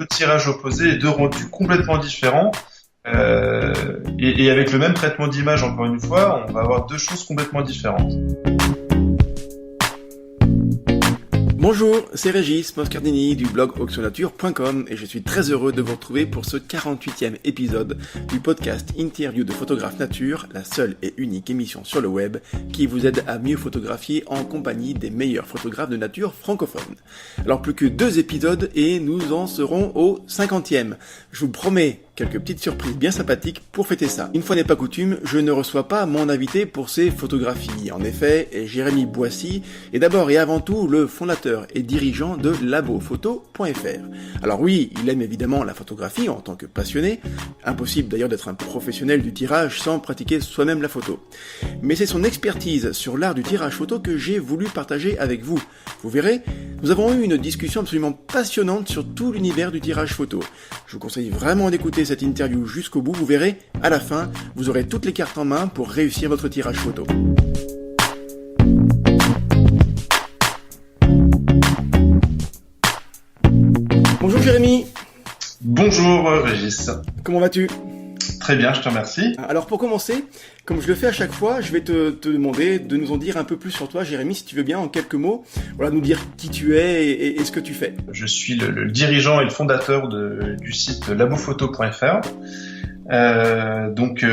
deux tirages opposés et deux rendus complètement différents. Et avec le même traitement d'image, encore une fois, on va avoir deux choses complètement différentes. Bonjour, c'est Régis Moscardini du blog auxsurnature.com et je suis très heureux de vous retrouver pour ce 48e épisode du podcast Interview de photographe nature, la seule et unique émission sur le web qui vous aide à mieux photographier en compagnie des meilleurs photographes de nature francophones. Alors plus que 2 épisodes et nous en serons au 50e. Je vous promets quelques petites surprises bien sympathiques pour fêter ça. Une fois n'est pas coutume, je ne reçois pas mon invité pour ses photographies. En effet, Jérémy Boissy est d'abord et avant tout le fondateur et dirigeant de labophoto.fr. Alors oui, il aime évidemment la photographie en tant que passionné. Impossible d'ailleurs d'être un professionnel du tirage sans pratiquer soi-même la photo. Mais c'est son expertise sur l'art du tirage photo que j'ai voulu partager avec vous. Vous verrez, nous avons eu une discussion absolument passionnante sur tout l'univers du tirage photo. Je vous conseille vraiment d'écouter cette interview jusqu'au bout. Vous verrez, à la fin, vous aurez toutes les cartes en main pour réussir votre tirage photo. Bonjour Jérémy. Bonjour Régis. Comment vas-tu ? Très bien, je te remercie. Alors pour commencer, comme je le fais à chaque fois, je vais te demander de nous en dire un peu plus sur toi, Jérémy, si tu veux bien, en quelques mots. Voilà, nous dire qui tu es et ce que tu fais. Je suis le dirigeant et le fondateur du site labophoto.fr.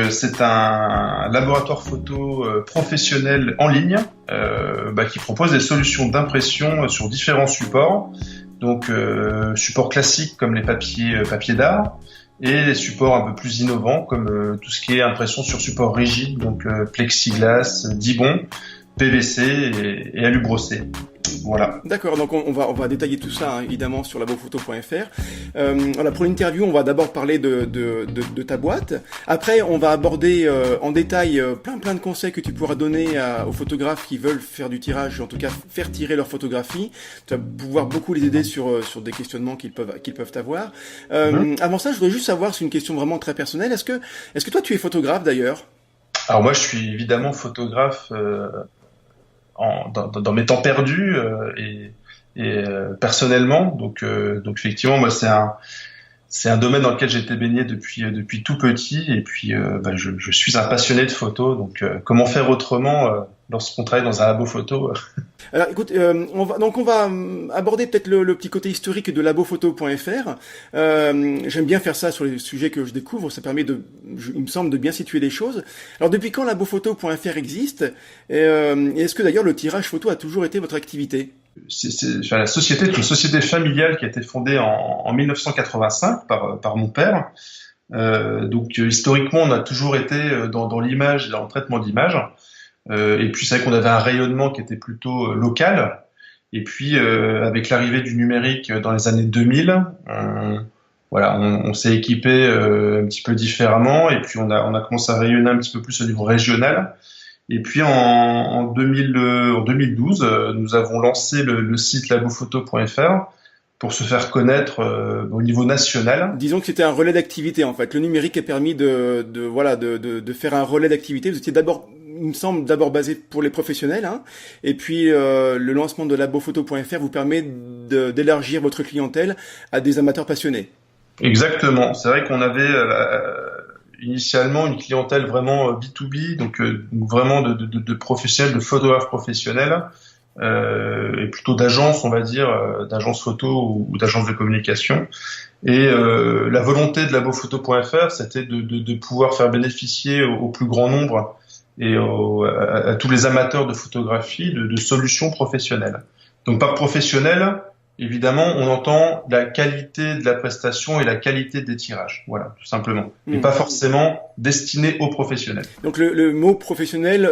C'est un laboratoire photo professionnel en ligne qui propose des solutions d'impression sur différents supports. Donc supports classiques comme les papiers d'art, et des supports un peu plus innovants comme tout ce qui est impression sur support rigide, donc plexiglas, Dibond, PVC et alu brossé. Voilà. D'accord, donc on va détailler tout ça hein, évidemment sur labophoto.fr. Voilà, pour l'interview, on va d'abord parler de ta boîte. Après, on va aborder en détail plein de conseils que tu pourras donner aux photographes qui veulent faire du tirage, en tout cas faire tirer leur photographie. Tu vas pouvoir beaucoup les aider sur des questionnements qu'ils peuvent avoir. Avant ça, je voudrais juste savoir, c'est une question vraiment très personnelle. Est-ce que toi tu es photographe d'ailleurs ? Alors moi, je suis évidemment photographe. Dans mes temps perdus et personnellement, donc effectivement moi c'est un domaine dans lequel j'ai été baigné depuis tout petit, et puis je suis un passionné de photo, donc comment faire autrement lorsqu'on travaille dans un labo photo. Alors écoute, on va aborder peut-être le petit côté historique de labophoto.fr. J'aime bien faire ça sur les sujets que je découvre, ça permet il me semble, de bien situer les choses. Alors depuis quand labophoto.fr existe, et est-ce que d'ailleurs le tirage photo a toujours été votre activité ? La société est une société familiale qui a été fondée en 1985 par mon père. Donc historiquement, on a toujours été dans l'image et dans le traitement d'image. Et puis c'est vrai qu'on avait un rayonnement qui était plutôt local. Et puis avec l'arrivée du numérique dans les années 2000, on s'est équipé un petit peu différemment, et puis on a commencé à rayonner un petit peu plus au niveau régional. Et puis en 2012, nous avons lancé le site labophoto.fr pour se faire connaître au niveau national. Disons que c'était un relais d'activité en fait. Le numérique a permis de faire un relais d'activité. Vous étiez il me semble, d'abord basé pour les professionnels, hein. Et puis le lancement de labophoto.fr vous permet d'élargir votre clientèle à des amateurs passionnés. Exactement. C'est vrai qu'on avait initialement une clientèle vraiment B2B, donc vraiment de professionnels, de photographes professionnels, et plutôt d'agences, on va dire, d'agences photo ou d'agences de communication. Et la volonté de labophoto.fr, c'était de pouvoir faire bénéficier au plus grand nombre et à tous les amateurs de photographie de solutions professionnelles. Donc par professionnel, évidemment, on entend la qualité de la prestation et la qualité des tirages. Voilà, tout simplement. Et pas forcément destiné aux professionnels. Donc le mot professionnel,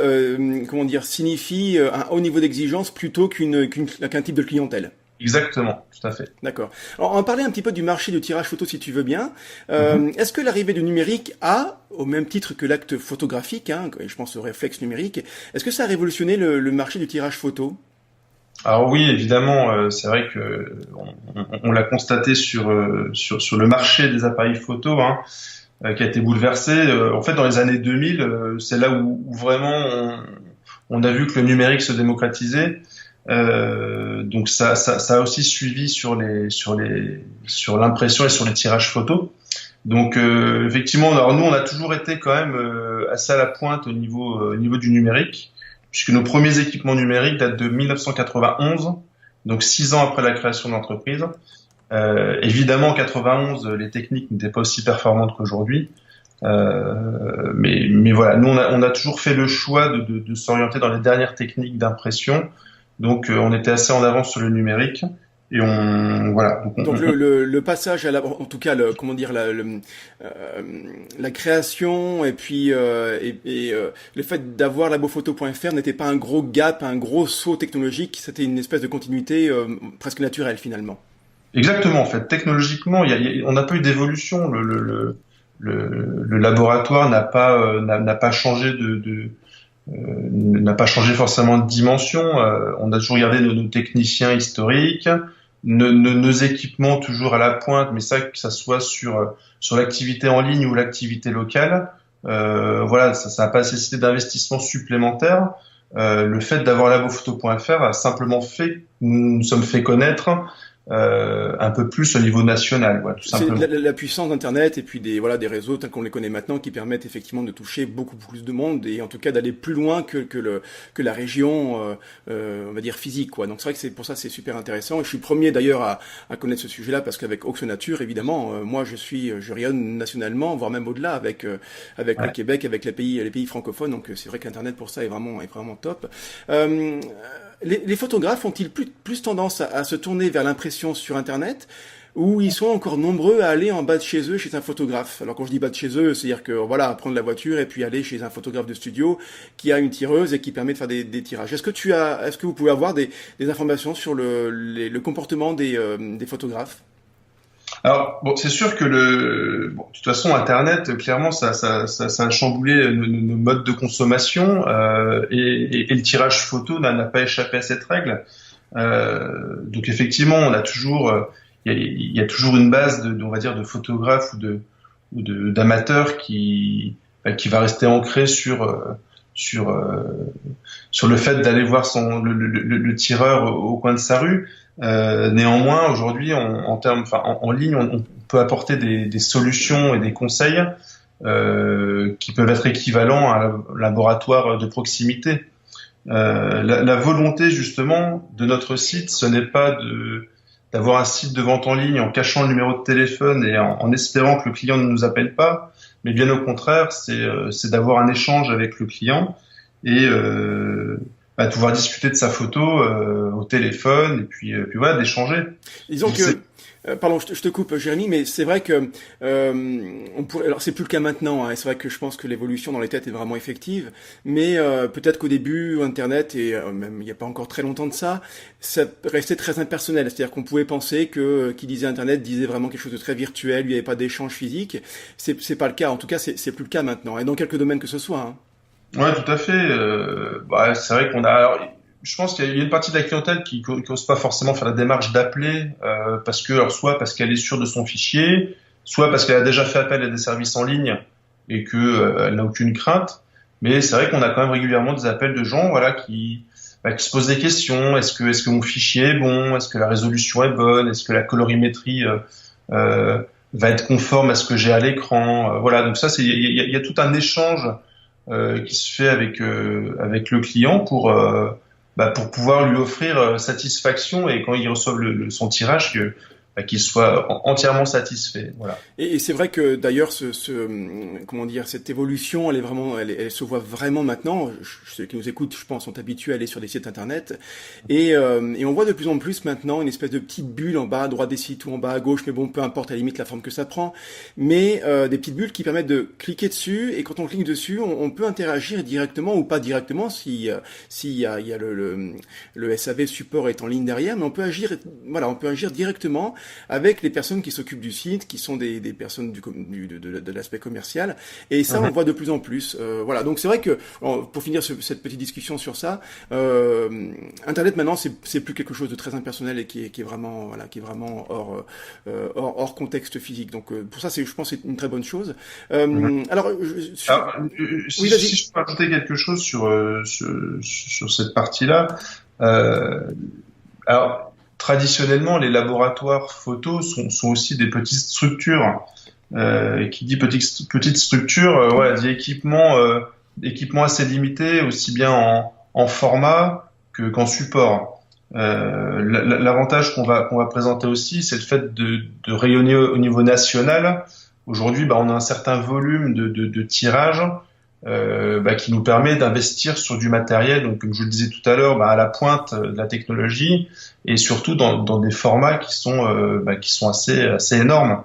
signifie un haut niveau d'exigence plutôt qu'un type de clientèle. Exactement, tout à fait. D'accord. Alors, on va parler un petit peu du marché du tirage photo, si tu veux bien. Est-ce que l'arrivée du numérique a, au même titre que l'acte photographique, je pense au réflexe numérique, est-ce que ça a révolutionné le marché du tirage photo ? Alors oui, évidemment, c'est vrai que on l'a constaté sur le marché des appareils photo, qui a été bouleversé. En fait, dans les années 2000, c'est là où vraiment on a vu que le numérique se démocratisait. Donc ça a aussi suivi sur l'impression et sur les tirages photos. Donc effectivement, alors nous on a toujours été quand même assez à la pointe au niveau du numérique, puisque nos premiers équipements numériques datent de 1991, donc 6 ans après la création de l'entreprise. Évidemment, en 91, les techniques n'étaient pas aussi performantes qu'aujourd'hui. Mais voilà, nous on a toujours fait le choix de s'orienter dans les dernières techniques d'impression. Donc on était assez en avance sur le numérique et voilà. Donc le passage à en tout cas comment dire la création et puis le fait d'avoir labophoto.fr n'était pas un gros gap, un gros saut technologique, c'était une espèce de continuité presque naturelle finalement. Exactement, en fait, technologiquement, on n'a pas eu d'évolution. Le laboratoire n'a pas changé n'a pas changé forcément de dimension. On a toujours gardé nos techniciens historiques, nos équipements toujours à la pointe, mais ça, que ça soit sur l'activité en ligne ou l'activité locale. Voilà, ça n'a pas nécessité d'investissement supplémentaire. Le fait d'avoir labophoto.fr a simplement fait que nous nous sommes fait connaître un peu plus au niveau national, ouais, tout simplement. C'est la puissance d'Internet et puis des réseaux tels qu'on les connaît maintenant qui permettent effectivement de toucher beaucoup plus de monde et en tout cas d'aller plus loin que la région, on va dire physique, quoi. Donc c'est vrai que pour ça c'est super intéressant. Et je suis premier d'ailleurs à connaître ce sujet-là parce qu'avec Oxonature, évidemment, moi je rayonne nationalement, voire même au-delà avec Ouais. le Québec, avec les pays francophones. Donc c'est vrai qu'Internet pour ça est vraiment top. Les photographes ont-ils plus tendance à se tourner vers l'impression sur Internet ou ils sont encore nombreux à aller en bas de chez eux chez un photographe? Alors quand je dis bas de chez eux, c'est-à-dire que voilà, prendre la voiture et puis aller chez un photographe de studio qui a une tireuse et qui permet de faire des tirages. Est-ce que vous pouvez avoir des informations sur le comportement des photographes? Alors bon, c'est sûr que de toute façon, Internet, clairement, ça a chamboulé nos modes de consommation et le tirage photo n'a pas échappé à cette règle. Donc effectivement, on a toujours, il y a toujours une base on va dire, de photographes ou d'amateurs qui va rester ancré sur le fait d'aller voir le tireur au coin de sa rue. Néanmoins, aujourd'hui, en ligne, on peut apporter des solutions et des conseils qui peuvent être équivalents à un laboratoire de proximité. La volonté justement de notre site, ce n'est pas d'avoir un site de vente en ligne en cachant le numéro de téléphone et en espérant que le client ne nous appelle pas, mais bien au contraire, c'est d'avoir un échange avec le client et de pouvoir discuter de sa photo au téléphone et puis voilà, d'échanger. Disons que pardon, je te coupe, Jérémy, mais c'est vrai que on pourrait. Alors c'est plus le cas maintenant. Hein, et c'est vrai que je pense que l'évolution dans les têtes est vraiment effective. Mais peut-être qu'au début, Internet et même il n'y a pas encore très longtemps de ça restait très impersonnel. C'est-à-dire qu'on pouvait penser que qui disait Internet disait vraiment quelque chose de très virtuel. Il n'y avait pas d'échange physique. C'est pas le cas. En tout cas, c'est plus le cas maintenant. Et dans quelques domaines que ce soit. Hein. Ouais, tout à fait. C'est vrai qu'on a. Alors, je pense qu'il y a une partie de la clientèle qui n'ose pas forcément faire la démarche d'appeler soit parce qu'elle est sûre de son fichier, soit parce qu'elle a déjà fait appel à des services en ligne et que elle n'a aucune crainte. Mais c'est vrai qu'on a quand même régulièrement des appels de gens, voilà, qui se posent des questions. Est-ce que mon fichier est bon? Est-ce que la résolution est bonne? Est-ce que la colorimétrie va être conforme à ce que j'ai à l'écran? Voilà. Donc ça, il y a tout un échange qui se fait avec le client pour pouvoir lui offrir satisfaction et quand il reçoit son tirage qu'il soit entièrement satisfait. Voilà. Et c'est vrai que d'ailleurs comment dire, cette évolution, elle se voit vraiment maintenant. Ceux qui nous écoutent, je pense, sont habitués à aller sur des sites internet et on voit de plus en plus maintenant une espèce de petite bulle en bas à droite des sites ou en bas à gauche, mais bon, peu importe à la limite la forme que ça prend, mais des petites bulles qui permettent de cliquer dessus et quand on clique dessus, on peut interagir directement ou pas directement s'il y a le SAV support est en ligne derrière, mais on peut agir directement avec les personnes qui s'occupent du site, qui sont des personnes de l'aspect commercial, et ça on le voit de plus en plus. Voilà, donc c'est vrai que pour finir cette petite discussion sur ça, Internet maintenant c'est plus quelque chose de très impersonnel et qui est vraiment hors contexte physique. Donc pour ça je pense c'est une très bonne chose. Alors, si je peux ajouter quelque chose sur cette partie-là. Alors, traditionnellement, les laboratoires photos sont aussi des petites structures. Qui dit petite structure, voilà, dit équipement assez limité, aussi bien en format qu'en support. L'avantage qu'on va présenter aussi, c'est le fait de rayonner au niveau national. Aujourd'hui, on a un certain volume de tirage qui nous permet d'investir sur du matériel, donc comme je le disais tout à l'heure, à la pointe de la technologie et surtout dans des formats qui sont assez énormes.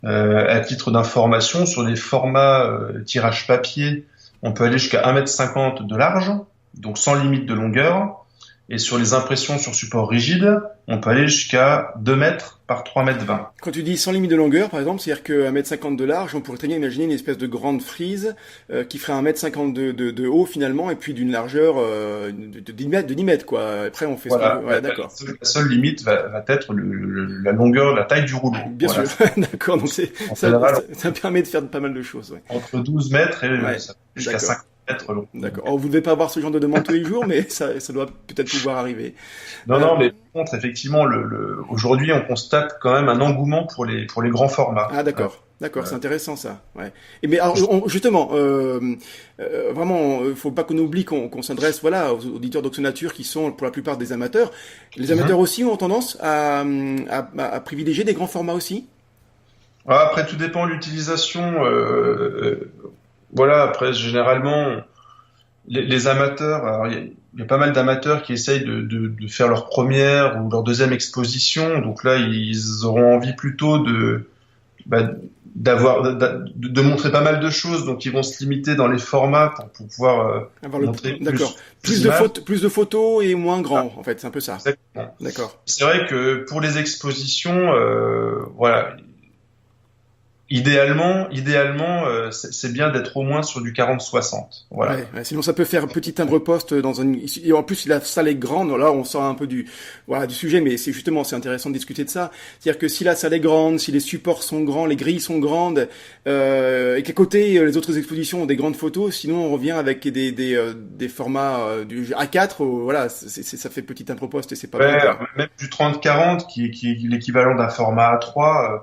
À titre d'information, sur les formats tirage papier, on peut aller jusqu'à 1,50 m de large, donc sans limite de longueur. Et sur les impressions sur support rigide, on peut aller jusqu'à 2 mètres par 3,20 m. Quand tu dis sans limite de longueur, par exemple, c'est-à-dire que 1,50 m de large, on pourrait très bien imaginer une espèce de grande frise qui ferait 1,50 m de haut finalement, et puis d'une largeur de 10 mètres, quoi. Après, on fait voilà, ça. Ouais, d'accord. La seule limite va être la longueur, la taille du rouleau. Bien sûr, d'accord. Donc ça permet de faire pas mal de choses. Ouais. Entre 12 mètres et jusqu'à 5 mètres long. D'accord. Oh, vous ne devez pas avoir ce genre de demande tous les jours, mais ça doit peut-être pouvoir arriver. Non, mais par contre, effectivement, aujourd'hui, on constate quand même un engouement pour les grands formats. Ah, d'accord. D'accord, c'est intéressant ça. Ouais. Et mais alors justement, vraiment, faut pas qu'on oublie qu'on s'adresse, voilà, aux auditeurs d'Oxonature qui sont pour la plupart des amateurs. Les amateurs aussi ont tendance à privilégier des grands formats aussi. Après, tout dépend de l'utilisation. Voilà. Après, généralement, les amateurs, alors il y a pas mal d'amateurs qui essayent de faire leur première ou leur deuxième exposition. Donc là, ils auront envie plutôt de montrer pas mal de choses, donc ils vont se limiter dans les formats pour pouvoir montrer plus de photos et moins grand, en fait, c'est un peu ça. Exactement. D'accord. C'est vrai que pour les expositions, voilà, idéalement, c'est bien d'être au moins sur du 40-60. Voilà. Ouais, sinon ça peut faire petit timbre-poste et en plus si la salle est grande, là on sort un peu du sujet, mais c'est intéressant de discuter de ça. C'est-à-dire que si la salle est grande, si les supports sont grands, les grilles sont grandes, et qu'à côté les autres expositions ont des grandes photos, sinon on revient avec des formats du A4, voilà, ça fait petit timbre-poste et c'est pas bien. Même du 30-40 qui est l'équivalent d'un format A3.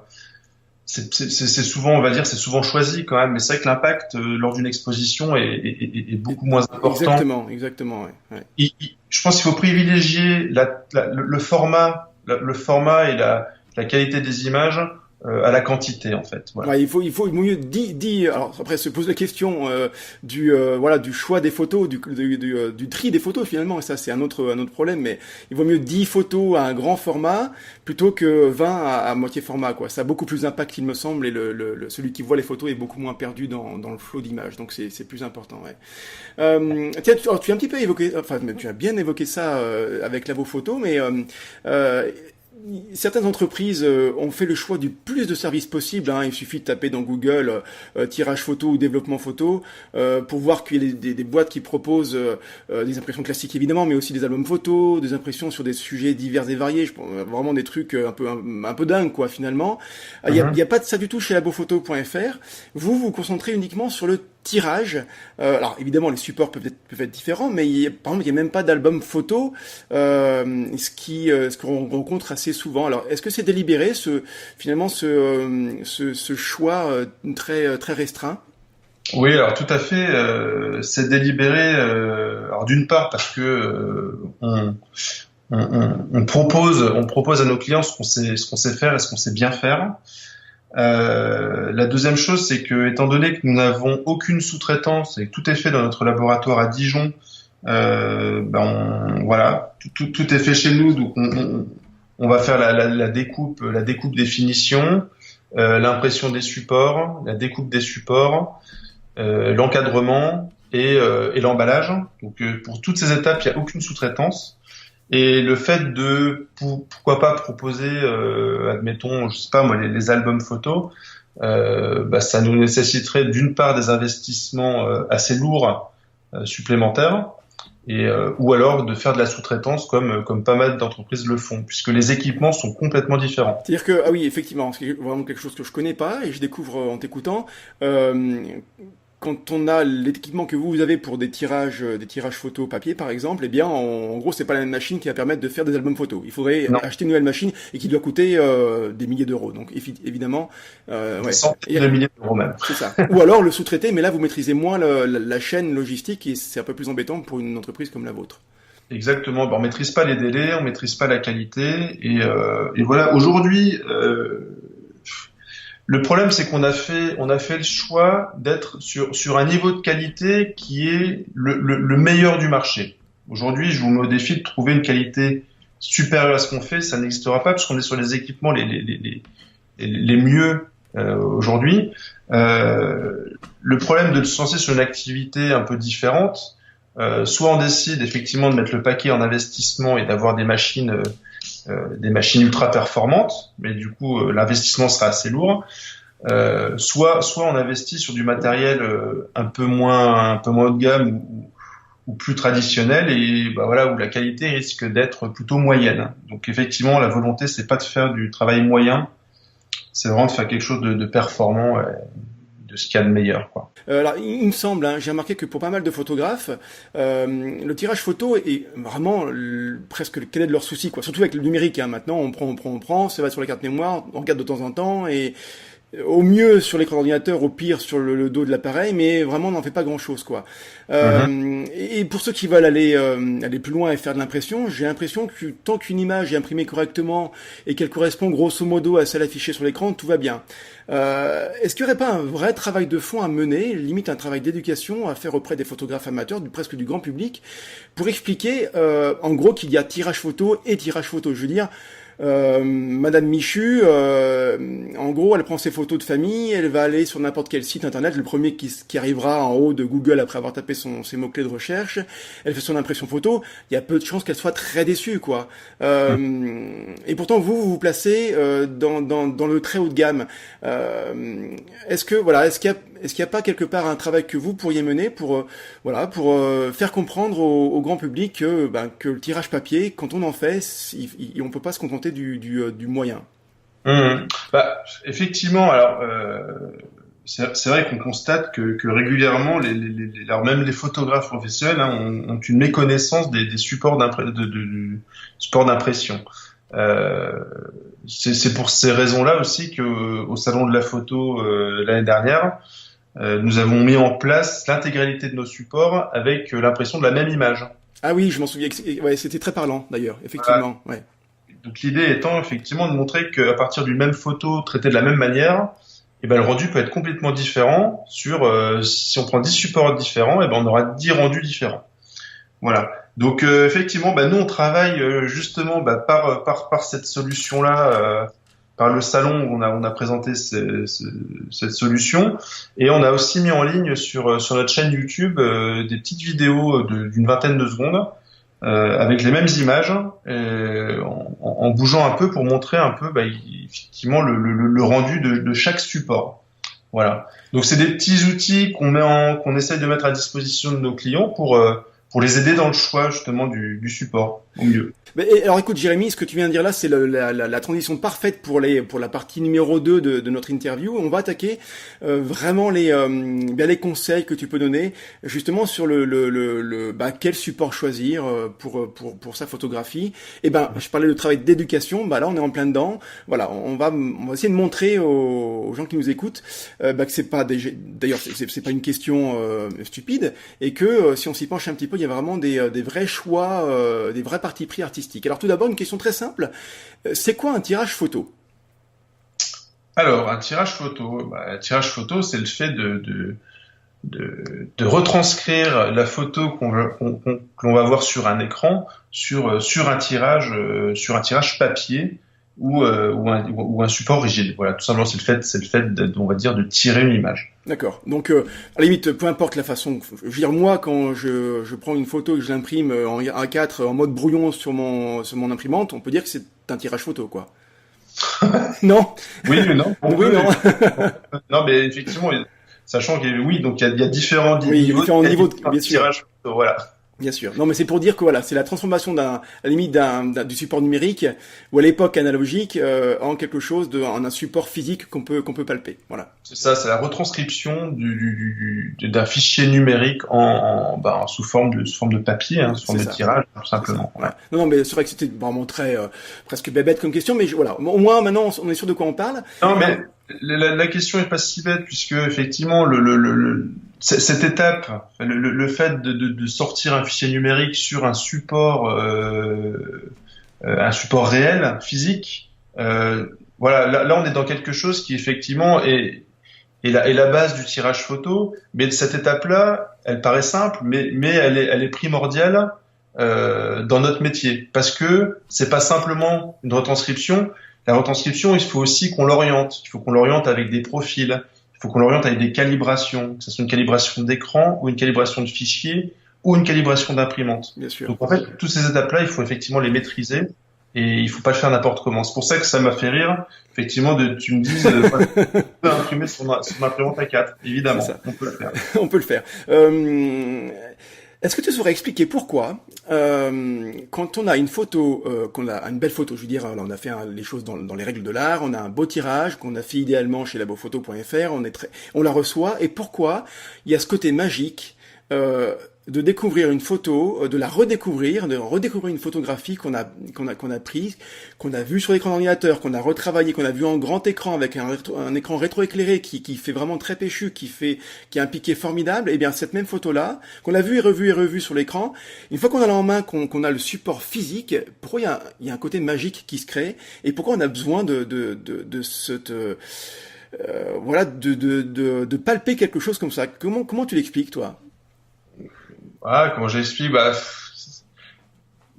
C'est souvent, on va dire, c'est souvent choisi quand même, mais c'est vrai que l'impact lors d'une exposition est beaucoup moins important. Exactement. Ouais. Je pense qu'il faut privilégier le format et la qualité des images à la quantité en fait. Voilà. Ouais, il faut mieux alors après se pose la question du choix des photos, du tri des photos finalement, et ça c'est un autre problème, mais il vaut mieux 10 photos à un grand format plutôt que 20 à moitié format, quoi. Ça a beaucoup plus d'impact il me semble, et celui qui voit les photos est beaucoup moins perdu dans le flot d'images, donc c'est plus important, ouais. Tiens, tu as un petit peu évoqué, enfin tu as bien évoqué ça avec Labo Photo, mais certaines entreprises ont fait le choix du plus de services possible. Il suffit de taper dans Google tirage photo ou développement photo pour voir qu'il y a des boîtes qui proposent des impressions classiques évidemment, mais aussi des albums photos, des impressions sur des sujets divers et variés. Vraiment des trucs un peu dingues quoi finalement. Il y a pas de ça du tout chez labophoto.fr. Vous vous concentrez uniquement sur le tirage. Alors évidemment les supports peuvent être différents, mais par exemple il n'y a même pas d'album photo, ce qu'on rencontre assez souvent. Alors est-ce que c'est délibéré ce choix très très restreint? Oui, alors tout à fait, c'est délibéré. Alors d'une part parce que on propose à nos clients ce qu'on sait faire et ce qu'on sait bien faire. La deuxième chose, c'est que, étant donné que nous n'avons aucune sous-traitance et que tout est fait dans notre laboratoire à Dijon, voilà, tout est fait chez nous, donc on va faire la découpe des finitions, l'impression des supports, la découpe des supports, l'encadrement et l'emballage. Donc pour toutes ces étapes, il n'y a aucune sous-traitance. Et le fait de pourquoi pas proposer, admettons, je sais pas moi, les albums photos, ça nous nécessiterait d'une part des investissements assez lourds supplémentaires, et ou alors de faire de la sous-traitance comme pas mal d'entreprises le font, puisque les équipements sont complètement différents. C'est-à-dire que oui, effectivement, c'est vraiment quelque chose que je connais pas et je découvre en t'écoutant. quand on a l'équipement que vous avez pour des tirages photo papier par exemple, eh bien en gros c'est pas la même machine qui va permettre de faire des albums photos. Il faudrait acheter une nouvelle machine et qui doit coûter des milliers d'euros. Donc évidemment, des centaines de milliers d'euros même. C'est ça. Ou alors le sous-traiter, mais là vous maîtrisez moins la chaîne logistique et c'est un peu plus embêtant pour une entreprise comme la vôtre. Exactement. On maîtrise pas les délais, on maîtrise pas la qualité et voilà. Aujourd'hui. Le problème, c'est qu'on a fait le choix d'être sur un niveau de qualité qui est le meilleur du marché. Aujourd'hui, je vous mets au défi de trouver une qualité supérieure à ce qu'on fait. Ça n'existera pas parce qu'on est sur les équipements les mieux aujourd'hui. Le problème de se lancer sur une activité un peu différente, soit on décide effectivement de mettre le paquet en investissement et d'avoir des machines ultra performantes, mais du coup l'investissement sera assez lourd. Soit on investit sur du matériel un peu moins haut de gamme ou plus traditionnel et voilà où la qualité risque d'être plutôt moyenne. Donc effectivement la volonté c'est pas de faire du travail moyen, c'est vraiment de faire quelque chose de performant. De ce qu'il y a de meilleur, quoi. Alors, il me semble, j'ai remarqué que pour pas mal de photographes, le tirage photo est vraiment presque le cadet de leur souci, quoi. Surtout avec le numérique, Maintenant, on prend, ça va sur la carte mémoire, on regarde de temps en temps, et au mieux sur l'écran d'ordinateur, au pire sur le dos de l'appareil, mais vraiment on n'en fait pas grand-chose, quoi. Et pour ceux qui veulent aller plus loin et faire de l'impression, j'ai l'impression que tant qu'une image est imprimée correctement et qu'elle correspond grosso modo à celle affichée sur l'écran, tout va bien. Est-ce qu'il n'y aurait pas un vrai travail de fond à mener, limite un travail d'éducation à faire auprès des photographes amateurs, presque du grand public, pour expliquer en gros qu'il y a tirage photo et tirage photo. Je veux dire, Madame Michu, en gros, elle prend ses photos de famille, elle va aller sur n'importe quel site internet, le premier qui arrivera en haut de Google après avoir tapé ses mots-clés de recherche, elle fait son impression photo, il y a peu de chances qu'elle soit très déçue, quoi. Et pourtant, vous placez dans le très haut de gamme. Est-ce qu'il y a pas quelque part un travail que vous pourriez mener pour faire comprendre au grand public que le tirage papier, quand on en fait, on peut pas se contenter du moyen. Effectivement, alors c'est vrai qu'on constate que régulièrement, alors même les photographes professionnels ont une méconnaissance des supports d'impression. C'est pour ces raisons-là aussi que au salon de la photo l'année dernière, nous avons mis en place l'intégralité de nos supports avec l'impression de la même image. Ah oui, je m'en souviens. Ouais, c'était très parlant d'ailleurs, effectivement. Ouais. Donc l'idée étant effectivement de montrer qu'à partir d'une même photo traitée de la même manière, le rendu peut être complètement différent si on prend 10 supports différents, on aura 10 rendus différents. Voilà. Donc effectivement, nous on travaille justement par cette solution-là, par le salon où on a présenté cette solution, et on a aussi mis en ligne sur notre chaîne YouTube des petites vidéos d'une vingtaine de secondes avec les mêmes images, en bougeant un peu pour montrer un peu effectivement le rendu de chaque support. Voilà. Donc c'est des petits outils qu'on essaye de mettre à disposition de nos clients pour les aider dans le choix justement du support au mieux. Alors écoute Jérémy, ce que tu viens de dire là, c'est la transition parfaite pour la partie numéro 2 de notre interview. On va attaquer vraiment les conseils que tu peux donner justement sur quel support choisir pour sa photographie. Je parlais de travail d'éducation, là on est en plein dedans. Voilà, on va essayer de montrer aux gens qui nous écoutent que c'est pas d'ailleurs c'est pas une question stupide, et que si on s'y penche un petit peu, il y a vraiment des vrais choix, des vrais partis pris artistiques. Alors tout d'abord, une question très simple. C'est quoi un tirage photo ? Alors, un tirage photo, c'est le fait de retranscrire la photo que l'on va voir sur un écran sur un tirage papier ou un support rigide. Voilà, tout simplement, c'est le fait on va dire de tirer une image. D'accord. Donc, à la limite, peu importe la façon. Je veux dire, moi, quand je prends une photo et que je l'imprime en A4 en mode brouillon sur mon imprimante, on peut dire que c'est un tirage photo, quoi. Non. Oui, mais non. Oui, non. Non, mais effectivement, sachant qu'il y a différents niveaux de tirage photo. Voilà. Bien sûr. Non, mais c'est pour dire que voilà, c'est la transformation à la limite du support numérique ou à l'époque analogique en quelque chose en un support physique qu'on peut palper. Voilà. C'est ça, c'est la retranscription d'un fichier numérique sous forme de papier, sous forme de tirage, tout simplement. Ouais. Non, mais c'est vrai que c'était vraiment très presque bébête comme question, mais voilà. Au moins maintenant, on est sûr de quoi on parle. Non, mais la question est pas si bête puisque effectivement cette étape, le fait de sortir un fichier numérique sur un support réel, physique, voilà, là on est dans quelque chose qui effectivement est la base du tirage photo, mais cette étape-là, elle paraît simple, mais elle est primordiale dans notre métier parce que c'est pas simplement une retranscription. La retranscription, il faut aussi qu'on l'oriente. Il faut qu'on l'oriente avec des profils. Il faut qu'on l'oriente avec des calibrations, que ce soit une calibration d'écran ou une calibration de fichier ou une calibration d'imprimante. Bien sûr. Donc en fait, toutes ces étapes-là, il faut effectivement les maîtriser et il faut pas le faire n'importe comment. C'est pour ça que ça m'a fait rire, effectivement, tu me dises, on peut imprimer sur imprimante A4. Évidemment, on peut le faire. On peut le faire. Est-ce que tu saurais expliquer pourquoi, quand on a une photo, qu'on a une belle photo, je veux dire, là, on a fait les choses dans les règles de l'art, on a un beau tirage qu'on a fait idéalement chez labophoto.fr, on la reçoit, et pourquoi il y a ce côté magique de découvrir une photo, de redécouvrir une photographie qu'on a prise, qu'on a vue sur l'écran d'ordinateur, qu'on a retravaillé, qu'on a vu en grand écran avec un écran rétroéclairé qui fait vraiment très péchu, qui a un piqué formidable. Et bien cette même photo là, qu'on a vue et revue sur l'écran, une fois qu'on a en main, qu'on a le support physique, pourquoi il y a un côté magique qui se crée et pourquoi on a besoin de palper quelque chose comme ça. Comment tu l'expliques, toi? Ah, comment j'explique,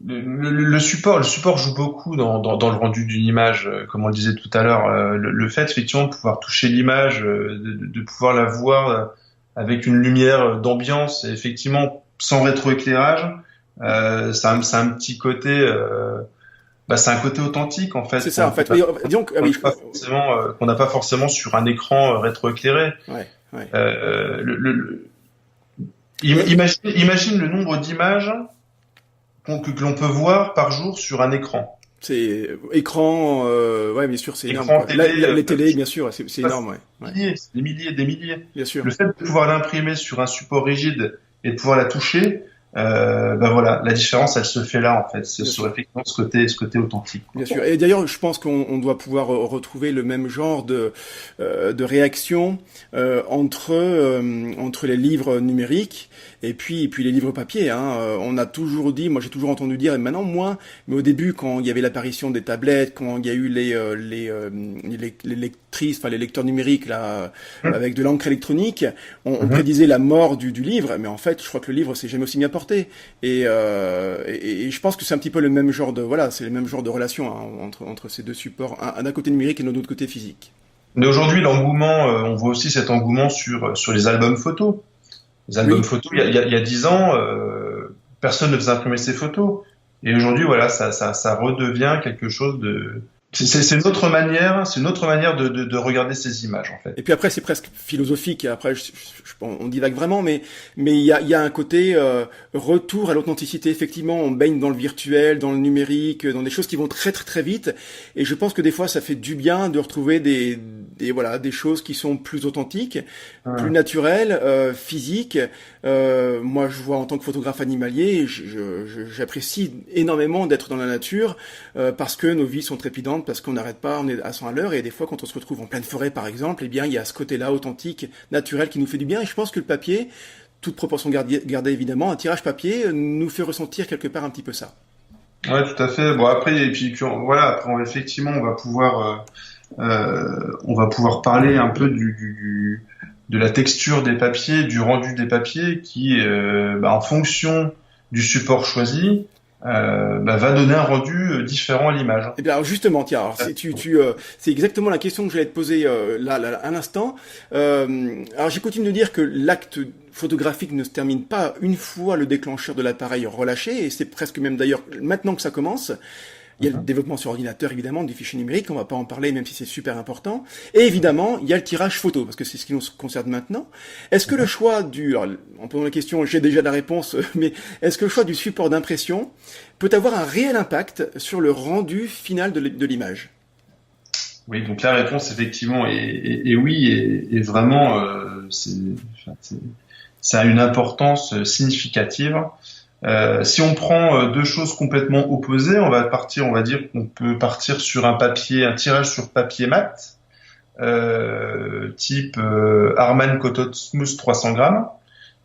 le support joue beaucoup dans le rendu d'une image, comme on le disait tout à l'heure. Le fait effectivement de pouvoir toucher l'image, de pouvoir la voir avec une lumière d'ambiance, et effectivement sans rétroéclairage, c'est un petit côté, c'est un côté authentique en fait. C'est ça en fait. Disons qu'on n'a pas forcément sur un écran rétroéclairé. Ouais. Imagine le nombre d'images que l'on peut voir par jour sur un écran. C'est écran, ouais, bien sûr, c'est énorme. Les télés, bien sûr, c'est énorme, ouais. Des milliers. Bien sûr. Le fait de pouvoir l'imprimer sur un support rigide et de pouvoir la toucher, voilà, la différence, elle se fait là en fait. C'est sur effectivement ce côté authentique. Bien sûr. Et d'ailleurs, je pense qu'on doit pouvoir retrouver le même genre de réaction entre les livres numériques et puis les livres papier. On a toujours dit, moi j'ai toujours entendu dire, et maintenant moins, mais au début quand il y avait l'apparition des tablettes, quand il y a eu les lectrices, enfin les lecteurs numériques là, avec de l'encre électronique, on prédisait la mort du livre, mais en fait, je crois que le livre s'est jamais aussi bien porté. Et je pense que c'est un petit peu le même genre de relation entre ces deux supports, d'un côté numérique et de l'autre côté physique. Mais aujourd'hui, l'engouement, on voit aussi cet engouement sur les albums photos. Les albums photos, il y a 10 ans, personne ne faisait imprimer ses photos. Et aujourd'hui, voilà, ça redevient quelque chose de... C'est une autre manière de regarder ces images, en fait. Et puis après, c'est presque philosophique. Après, on divague vraiment, mais il y a un côté retour à l'authenticité. Effectivement, on baigne dans le virtuel, dans le numérique, dans des choses qui vont très très très vite. Et je pense que des fois, ça fait du bien de retrouver des choses qui sont plus authentiques, plus naturelles, physiques. Moi, je vois en tant que photographe animalier, j'apprécie énormément d'être dans la nature parce que nos vies sont trépidantes, parce qu'on n'arrête pas, on est à 100 à l'heure, et des fois, quand on se retrouve en pleine forêt, par exemple, eh bien, il y a ce côté-là authentique, naturel, qui nous fait du bien. Et je pense que le papier, toute proportion gardée évidemment, un tirage papier nous fait ressentir quelque part un petit peu ça. Ouais, tout à fait. Bon, après, et puis voilà, après, effectivement, on va pouvoir parler un peu de la texture des papiers, du rendu des papiers, qui, en fonction du support choisi, va donner un rendu différent à l'image. Et bien alors justement, tiens, alors c'est exactement la question que j'allais te poser là à l'instant. Alors j'ai coutume de dire que l'acte photographique ne se termine pas une fois le déclencheur de l'appareil relâché, et c'est presque même d'ailleurs maintenant que ça commence. Il y a le développement sur ordinateur, évidemment, du fichier numérique, on va pas en parler, même si c'est super important. Et évidemment, il y a le tirage photo, parce que c'est ce qui nous concerne maintenant. Est-ce que le choix alors, en posant la question, j'ai déjà la réponse, mais est-ce que le choix du support d'impression peut avoir un réel impact sur le rendu final de l'image? Oui, donc la réponse effectivement est oui, et vraiment, ça a une importance significative. Si on prend deux choses complètement opposées, on va dire qu'on peut partir sur un tirage sur papier mat, type Harman Coated Smooth 300 grammes.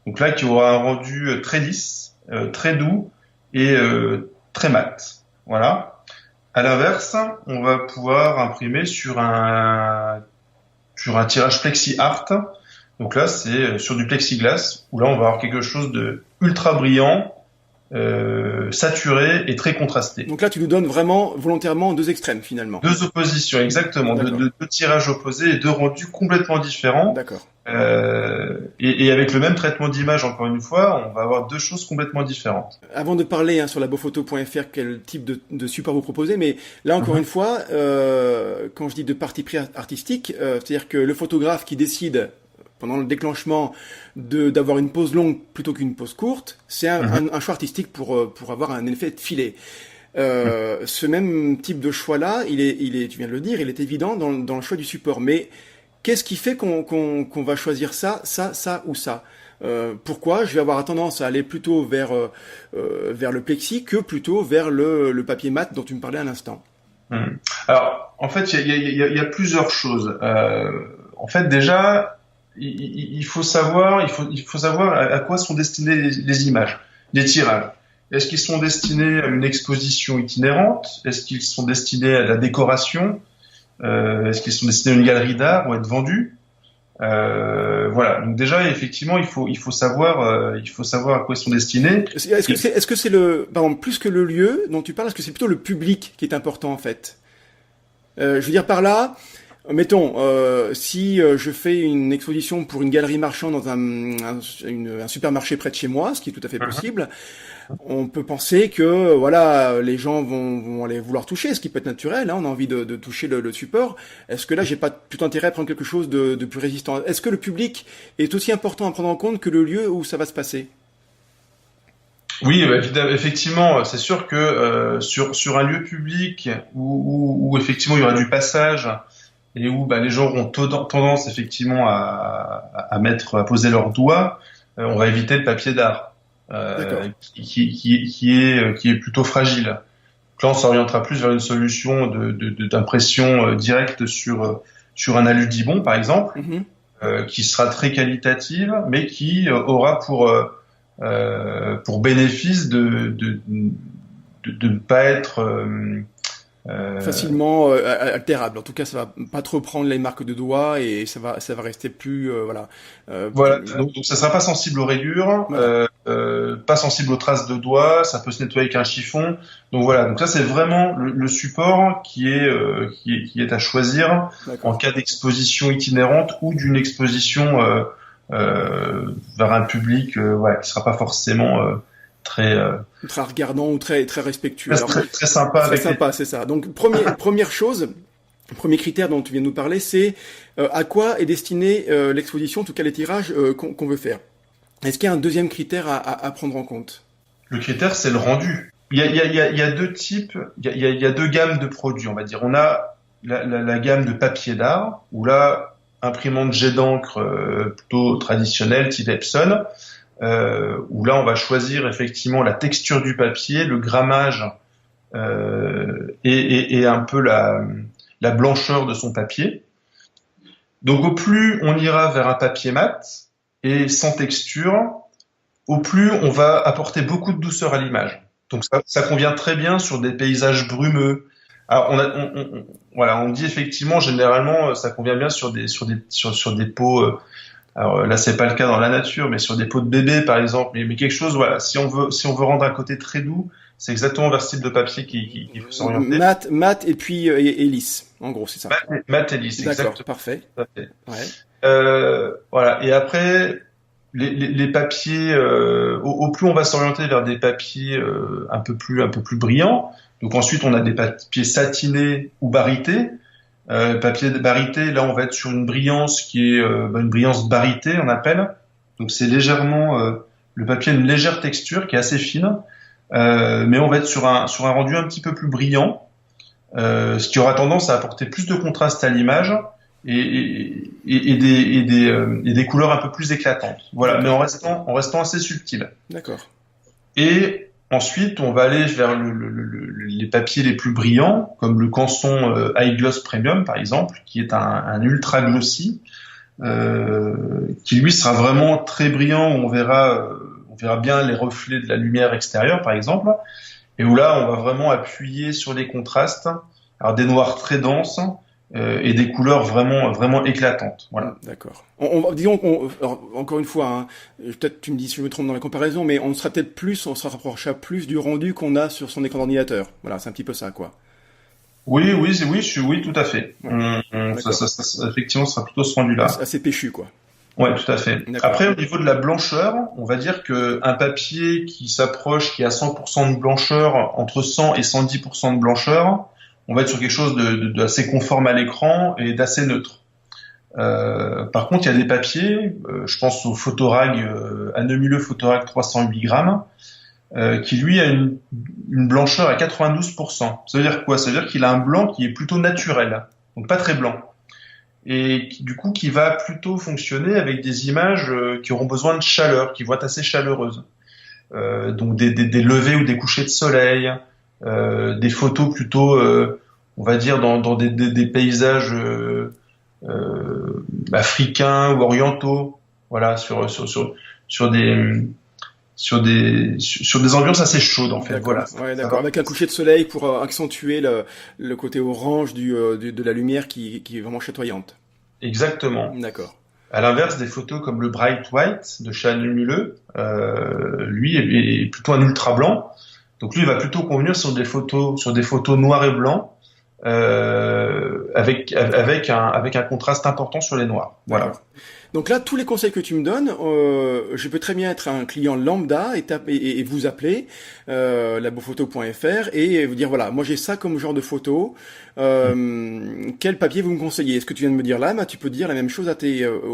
Donc là, qui aura un rendu très lisse, très doux et très mat. Voilà. À l'inverse, on va pouvoir imprimer sur un tirage Plexi Art. Donc là, c'est sur du plexiglas, où là, on va avoir quelque chose de ultra brillant, saturé et très contrasté. Donc là, tu nous donnes vraiment volontairement deux extrêmes finalement. Deux oppositions, exactement. Deux tirages opposés et deux rendus complètement différents. D'accord. Et avec le même traitement d'image, encore une fois, on va avoir deux choses complètement différentes. Avant de parler sur labeauphoto.fr quel type de support vous proposez, mais là encore une fois, quand je dis de parti pris artistique, c'est-à-dire que le photographe qui décide pendant le déclenchement d'avoir une pause longue plutôt qu'une pause courte, c'est un choix artistique pour avoir un effet de filet. Ce même type de choix-là, il est, tu viens de le dire, il est évident dans le choix du support. Mais qu'est-ce qui fait qu'on va choisir ça ou ça? Pourquoi je vais avoir tendance à aller plutôt vers le plexi que plutôt vers le papier mat dont tu me parlais à l'instant? Alors, en fait, il y a plusieurs choses. En fait, déjà, il faut savoir à quoi sont destinées les images, les tirages. Est-ce qu'ils sont destinés à une exposition itinérante? Est-ce qu'ils sont destinés à la décoration? Est-ce qu'ils sont destinés à une galerie d'art ou à être vendus? Voilà. Donc déjà, effectivement, il faut savoir à quoi ils sont destinés. Est-ce que c'est par exemple, plus que le lieu dont tu parles, est-ce que c'est plutôt le public qui est important en fait? Je veux dire par là. Mettons, si je fais une exposition pour une galerie marchande dans un supermarché près de chez moi, ce qui est tout à fait possible, on peut penser que voilà, les gens vont aller vouloir toucher, ce qui peut être naturel. Hein, on a envie de toucher le support. Est-ce que là, j'ai pas tout intérêt à prendre quelque chose de plus résistant? Est-ce que le public est aussi important à prendre en compte que le lieu où ça va se passer? Oui, effectivement, c'est sûr que sur un lieu public où effectivement il y aura du passage et où les gens auront tendance effectivement à poser leurs doigts, on va éviter le papier d'art, qui est plutôt fragile. Donc là, on s'orientera plus vers une solution d'impression directe sur un aludibond, par exemple, qui sera très qualitative, mais qui aura pour bénéfice de ne pas être facilement altérable. En tout cas, ça va pas trop prendre les marques de doigts et ça va rester plus voilà. Donc ça sera pas sensible aux rayures, voilà. Pas sensible aux traces de doigts. Ça peut se nettoyer avec un chiffon. Donc voilà. Donc ça c'est vraiment le support qui est à choisir en cas d'exposition itinérante ou d'une exposition vers un public qui sera pas forcément très regardant ou très respectueux. Très sympa. Très sympa, c'est ça. Donc première chose, premier critère dont tu viens de nous parler, c'est à quoi est destinée l'exposition, en tout cas les tirages qu'on veut faire. Est-ce qu'il y a un deuxième critère à prendre en compte? Le critère, c'est le rendu. Il y a deux types, il y a deux gammes de produits, on va dire. On a la gamme de papier d'art, où là, imprimante jet d'encre plutôt traditionnelle, type Epson, où là on va choisir effectivement la texture du papier, le grammage et un peu la blancheur de son papier. Donc au plus on ira vers un papier mat et sans texture, au plus on va apporter beaucoup de douceur à l'image. Donc ça convient très bien sur des paysages brumeux. Alors on dit effectivement généralement ça convient bien sur des peaux. Alors là c'est pas le cas dans la nature, mais sur des peaux de bébé par exemple. Mais quelque chose, voilà, si on veut rendre un côté très doux, c'est exactement vers ce type de papier qu'il faut s'orienter. Mat et puis et lisse. En gros c'est ça. Mat et lisse. D'accord, exactement. parfait. Ouais. Voilà. Et après les papiers, au plus on va s'orienter vers des papiers un peu plus brillants. Donc ensuite, on a des papiers satinés ou barités. Papier barité, là, on va être sur une brillance qui est une brillance baritée, on appelle. Donc c'est légèrement le papier a une légère texture qui est assez fine, mais on va être sur un rendu un petit peu plus brillant, ce qui aura tendance à apporter plus de contraste à l'image et des couleurs un peu plus éclatantes. Voilà, mais en restant assez subtil. D'accord. Et ensuite, on va aller vers les papiers les plus brillants, comme le Canson High Gloss Premium, par exemple, qui est un ultra glossy, qui lui sera vraiment très brillant. On verra bien les reflets de la lumière extérieure, par exemple, et où là, on va vraiment appuyer sur les contrastes, alors des noirs très denses et des couleurs vraiment éclatantes. Voilà. D'accord. Alors, encore une fois, hein, peut-être tu me dis si je me trompe dans la comparaison, mais on se rapprochera plus du rendu qu'on a sur son écran d'ordinateur. Voilà, c'est un petit peu ça, quoi. Oui, tout à fait. Ouais. Ça, effectivement, ce sera plutôt ce rendu-là. C'est assez péchu, quoi. Ouais, tout à fait. D'accord. Après, au niveau de la blancheur, on va dire que un papier qui a 100% de blancheur, entre 100 et 110% de blancheur, on va être sur quelque chose d'assez conforme à l'écran et d'assez neutre. Par contre, il y a des papiers, je pense au Photorag, Anemuleux Photorag 308 grammes, qui lui a une blancheur à 92%. Ça veut dire quoi? Ça veut dire qu'il a un blanc qui est plutôt naturel, donc pas très blanc. Et qui va plutôt fonctionner avec des images qui auront besoin de chaleur, qui vont être assez chaleureuses. Donc des levées ou des couchers de soleil, des photos plutôt, on va dire, dans des paysages africains ou orientaux, voilà, sur des ambiances assez chaudes, en fait. D'accord. Voilà. Ouais, d'accord. Avec un coucher de soleil pour accentuer le côté orange de la lumière qui est vraiment chatoyante. Exactement. D'accord. À l'inverse, des photos comme le Bright White de chez Anemuleux, lui est plutôt un ultra blanc. Donc lui, il va plutôt convenir sur des photos noir et blanc, avec un contraste important sur les noirs. Voilà. D'accord. Donc là, tous les conseils que tu me donnes, je peux très bien être un client lambda et vous appeler labophoto.fr et vous dire voilà, moi j'ai ça comme genre de photo. Quel papier vous me conseillez? Ce que tu viens de me dire là, tu peux dire la même chose à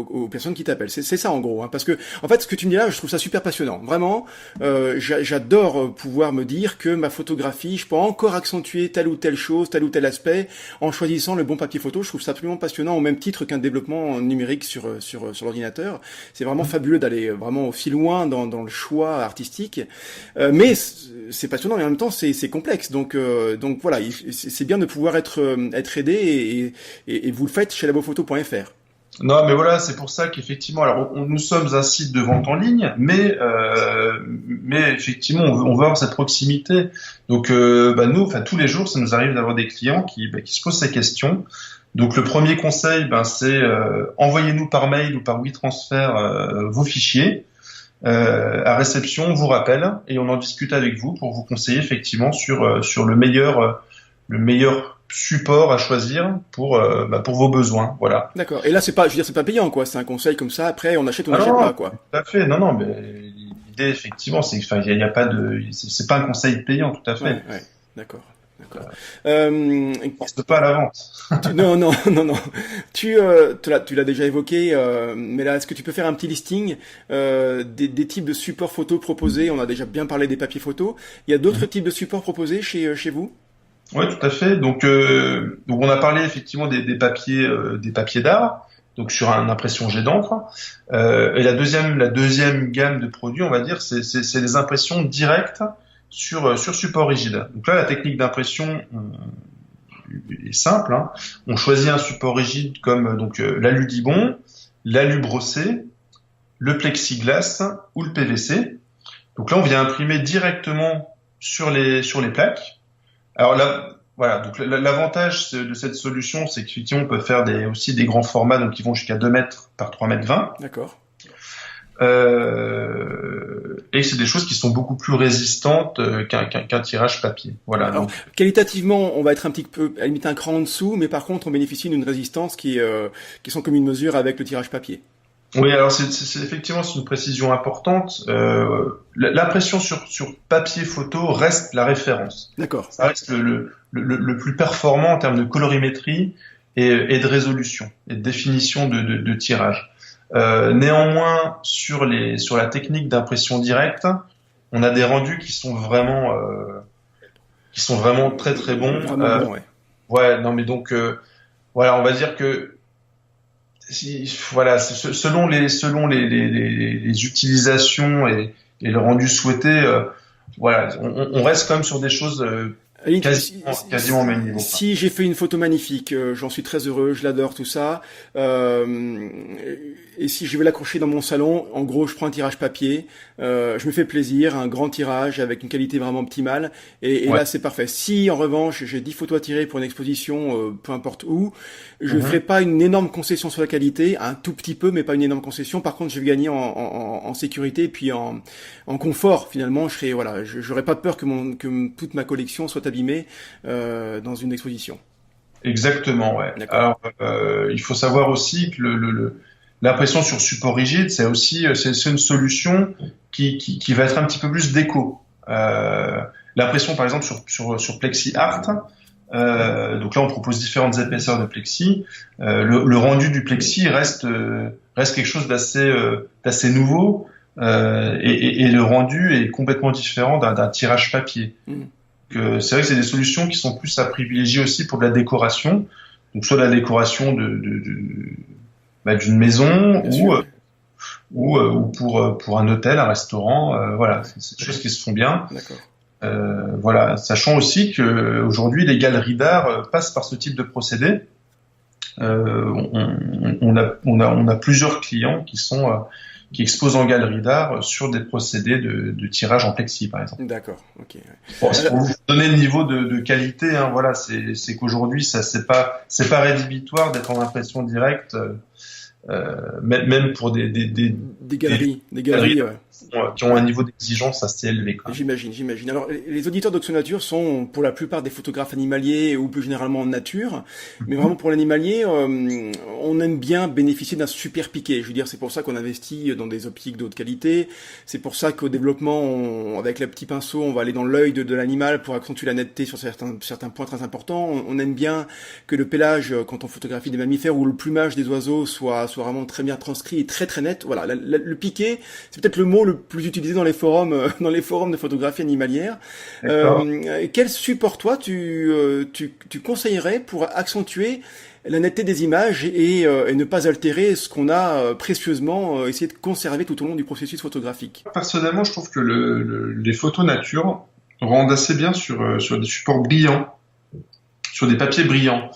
aux personnes qui t'appellent. C'est ça en gros, hein, parce que en fait, ce que tu me dis là, je trouve ça super passionnant. Vraiment, j'adore pouvoir me dire que ma photographie, je peux encore accentuer telle ou telle chose, tel ou tel aspect en choisissant le bon papier photo. Je trouve ça absolument passionnant, au même titre qu'un développement numérique sur l'ordinateur. C'est vraiment fabuleux d'aller vraiment aussi loin dans le choix artistique. Mais c'est passionnant et en même temps c'est complexe. Donc voilà, c'est bien de pouvoir être aidé et vous le faites chez labophoto.fr. Non, mais voilà, c'est pour ça qu'effectivement, alors nous sommes un site de vente en ligne, mais effectivement, on veut avoir cette proximité. Donc, nous, enfin, tous les jours, ça nous arrive d'avoir des clients qui se posent ces questions. Donc, le premier conseil, c'est envoyez-nous par mail ou par WeTransfer vos fichiers. À réception, on vous rappelle et on en discute avec vous pour vous conseiller effectivement sur le meilleur support à choisir pour vos besoins, voilà. D'accord. Et là, c'est pas payant, quoi. C'est un conseil comme ça. Après, on achète ou on n'achète pas, quoi. Tout à fait. Non, mais l'idée, effectivement, c'est il y a pas de, c'est pas un conseil payant, tout à fait. Ouais. D'accord. C'est pas à la vente. Non. Tu l'as déjà évoqué, mais là, est-ce que tu peux faire un petit listing des types de supports photos proposés? On a déjà bien parlé des papiers photos. Il y a d'autres types de supports proposés chez vous? Oui, tout à fait. Donc on a parlé effectivement des papiers d'art, donc sur une impression jet d'encre. Et la deuxième gamme de produits, on va dire, c'est les impressions directes sur support rigide. Donc là, la technique d'impression est simple, hein. On choisit un support rigide comme l'aludibond, l'alu brossé, le plexiglas ou le PVC. Donc là, on vient imprimer directement sur les plaques. Alors là, voilà. Donc l'avantage de cette solution, c'est qu'effectivement, on peut faire aussi des grands formats, donc qui vont jusqu'à 2 mètres par 3 mètres 20. D'accord. Et c'est des choses qui sont beaucoup plus résistantes qu'un tirage papier. Voilà. Alors, qualitativement, on va être un petit peu, à la limite, un cran en dessous, mais par contre, on bénéficie d'une résistance qui sont comme une mesure avec le tirage papier. Oui, alors effectivement c'est une précision importante. L'impression sur papier photo reste la référence. D'accord. Ça reste le plus performant en termes de colorimétrie et de résolution et de définition de tirage. Néanmoins, sur la technique d'impression directe, on a des rendus qui sont vraiment très très bons. Vraiment bon, ouais. Ouais, non mais donc voilà, on va dire que voilà, selon les utilisations et le rendu souhaité, voilà, on reste quand même sur des choses quasiment au même niveau. Si j'ai fait une photo magnifique, j'en suis très heureux, je l'adore, tout ça. Et si je vais l'accrocher dans mon salon, en gros, je prends un tirage papier, je me fais plaisir, un grand tirage avec une qualité vraiment optimale, et là c'est parfait. Si en revanche j'ai 10 photos à tirer pour une exposition, peu importe où, je ferai pas une énorme concession sur la qualité, un tout petit peu, mais pas une énorme concession. Par contre, je vais gagner en sécurité et puis en confort. Finalement, j'aurais pas peur que toute ma collection soit abîmée dans une exposition. Exactement, ouais. Alors, il faut savoir aussi que l'impression sur support rigide, c'est une solution qui va être un petit peu plus déco. L'impression, par exemple, sur Plexi Art, donc là, on propose différentes épaisseurs de plexi. Le rendu du plexi reste quelque chose d'assez nouveau, et le rendu est complètement différent d'un tirage papier. C'est vrai que c'est des solutions qui sont plus à privilégier aussi pour de la décoration, donc soit de la décoration d'une maison ou pour un hôtel, un restaurant, voilà, c'est des choses qui se font bien. Voilà, sachant aussi que aujourd'hui les galeries d'art passent par ce type de procédé. On a plusieurs clients qui exposent en galerie d'art sur des procédés de tirage en plexi, par exemple. D'accord, ok. Bon, pour vous donner le niveau de qualité, hein, voilà, c'est qu'aujourd'hui, c'est pas rédhibitoire d'être en impression directe, même pour des galeries, ouais. Qui ont un niveau d'exigence assez élevé. J'imagine. Alors, les auditeurs d'Oxonature sont pour la plupart des photographes animaliers ou plus généralement en nature, mais vraiment pour l'animalier, on aime bien bénéficier d'un super piqué. Je veux dire, c'est pour ça qu'on investit dans des optiques de haute qualité. C'est pour ça qu'au développement, avec les petits pinceaux, on va aller dans l'œil de l'animal pour accentuer la netteté sur certains points très importants. On aime bien que le pélage, quand on photographie des mammifères, ou le plumage des oiseaux soit vraiment très bien transcrit et très très net. Voilà, le piqué, c'est peut-être le mot le plus utilisé dans les forums de photographie animalière. Quel support toi tu conseillerais pour accentuer la netteté des images et ne pas altérer ce qu'on a précieusement essayé de conserver tout au long du processus photographique? Personnellement, je trouve que les photos nature rendent assez bien sur des supports brillants, sur des papiers brillants.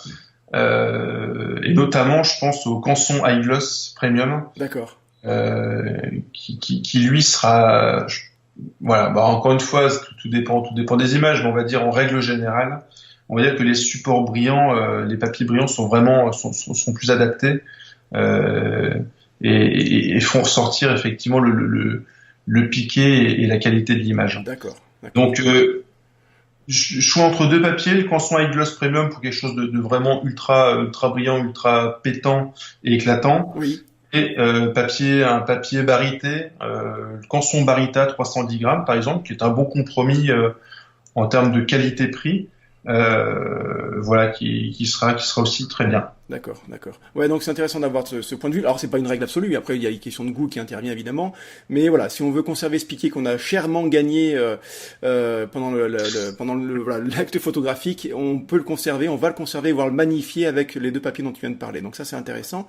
Et notamment, je pense au Canson High Gloss Premium. D'accord. Qui lui sera, voilà, encore une fois, tout dépend des images, mais on va dire en règle générale, on va dire que les supports brillants, les papiers brillants sont plus adaptés, et font ressortir effectivement le piqué et la qualité de l'image. D'accord. Donc, je suis entre deux papiers, le Canson High Gloss Premium pour quelque chose de vraiment ultra brillant, ultra pétant et éclatant. Oui. Et un papier barité, le Canson Barita 310 grammes par exemple, qui est un bon compromis en termes de qualité-prix, voilà, qui sera aussi très bien. D'accord. Ouais, donc c'est intéressant d'avoir ce point de vue. Alors c'est pas une règle absolue. Après il y a une question de goût qui intervient évidemment, mais voilà, si on veut conserver ce piqué qu'on a chèrement gagné pendant l'acte photographique, on peut le conserver, on va le conserver, voire le magnifier avec les deux papiers dont tu viens de parler. Donc ça c'est intéressant.